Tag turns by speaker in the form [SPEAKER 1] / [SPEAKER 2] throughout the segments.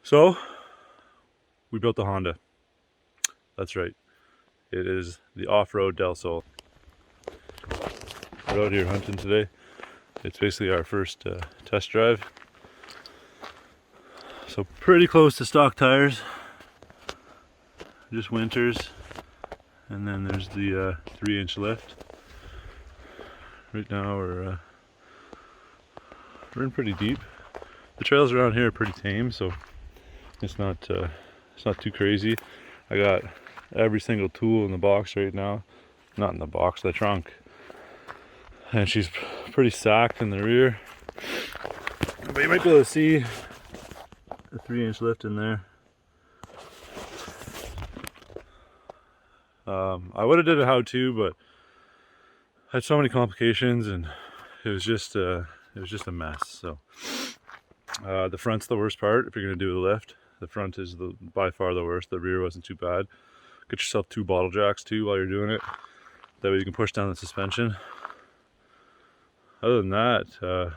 [SPEAKER 1] So we built the Honda. That's right. It is the off-road Del Sol. We're out here hunting today. It's basically our first test drive. So pretty close to stock tires. Just winters. And then there's the 3-inch lift. Right now we're in pretty deep. The trails around here are pretty tame, so it's not too crazy. I got every single tool in the box right now. Not in the box, the trunk. And she's pretty sacked in the rear. But you might be able to see the 3-inch lift in there. I would have did a how-to, but I had so many complications, and it was just a mess. So the front's the worst part if you're gonna do the lift. The front is by far the worst. The rear wasn't too bad. Get yourself 2 bottle jacks too while you're doing it. That way you can push down the suspension. Other than that,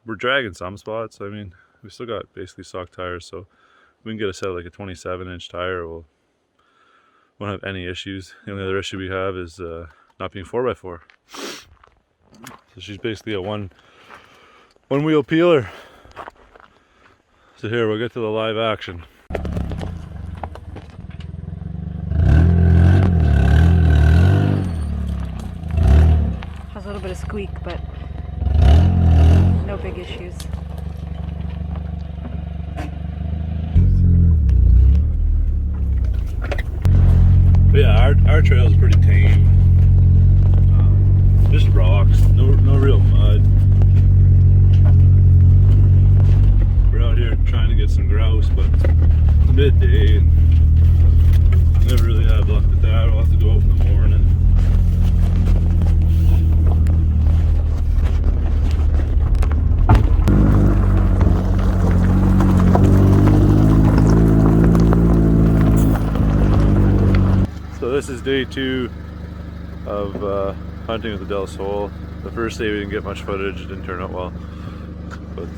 [SPEAKER 1] we're dragging some spots. I mean, we still got basically stock tires, so we can get a set of like a 27-inch tire. Won't have any issues. The only other issue we have is not being 4x4. So she's basically a one-wheel peeler. So here, we'll get to the live action.
[SPEAKER 2] Has a little bit of squeak, but no big issues.
[SPEAKER 1] But yeah, our trail is pretty tame. Just rocks, no real mud. We're out here trying to get some grouse, but it's midday and never really had luck with that. We'll have to go out in the morning. So this is day 2 of hunting with the Del Sol. The first day we didn't get much footage, it didn't turn out well. But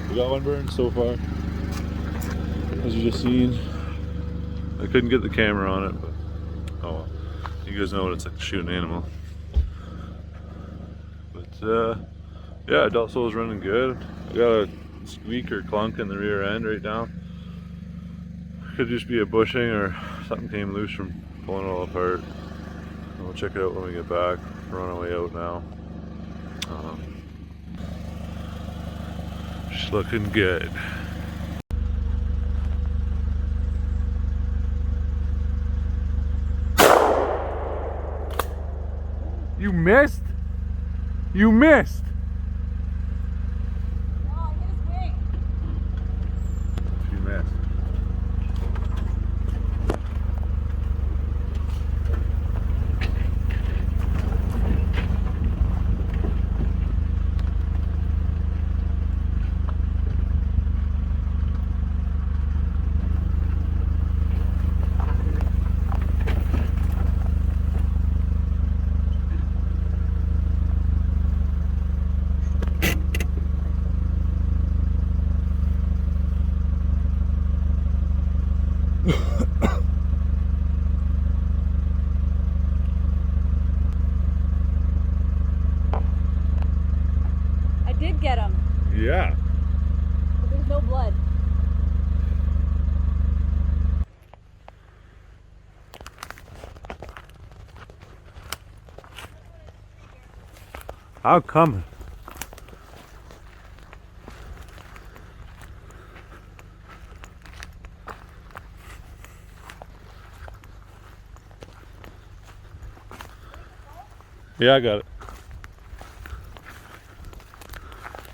[SPEAKER 1] we got one burned so far, as you just seen. I couldn't get the camera on it, but oh well. You guys know what it's like to shoot an animal. But yeah, Del Sol's running good. I got a squeak or clunk in the rear end right now. Could just be a bushing or something came loose from pulling it all apart. We'll check it out when we get back. We're on our way out now. She's looking good. You missed? You missed!
[SPEAKER 2] No, I hit his wing.
[SPEAKER 1] She missed.
[SPEAKER 2] I did get him,
[SPEAKER 1] Yeah.
[SPEAKER 2] but there's no blood.
[SPEAKER 1] I'm coming. Yeah, I got it.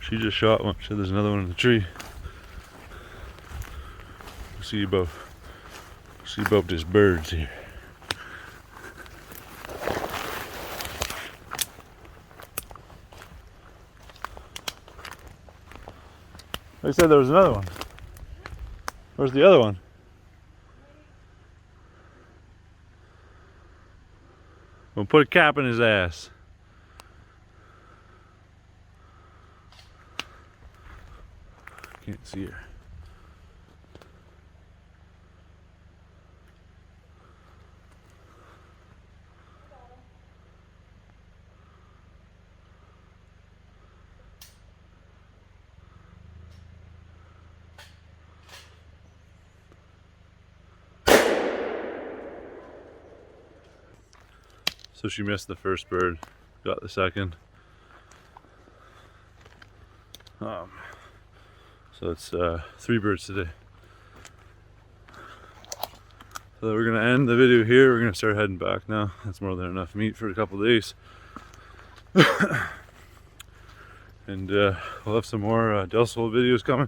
[SPEAKER 1] She just shot one. Said there's another one in the tree. See about these birds here. They said there was another one. Where's the other one? We'll put a cap in his ass. Can't see her. So she missed the first bird, got the second. So it's 3 birds today. So we're gonna end the video here. We're gonna start heading back now. That's more than enough meat for a couple of days. And we'll have some more Del Sol videos coming.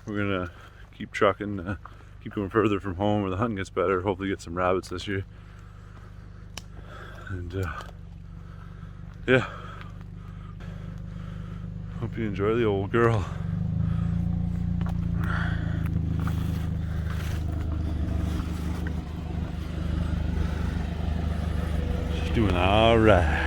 [SPEAKER 1] We're gonna keep trucking, keep going further from home where the hunting gets better. Hopefully get some rabbits this year. And yeah, hope you enjoy the old girl. She's doing all right.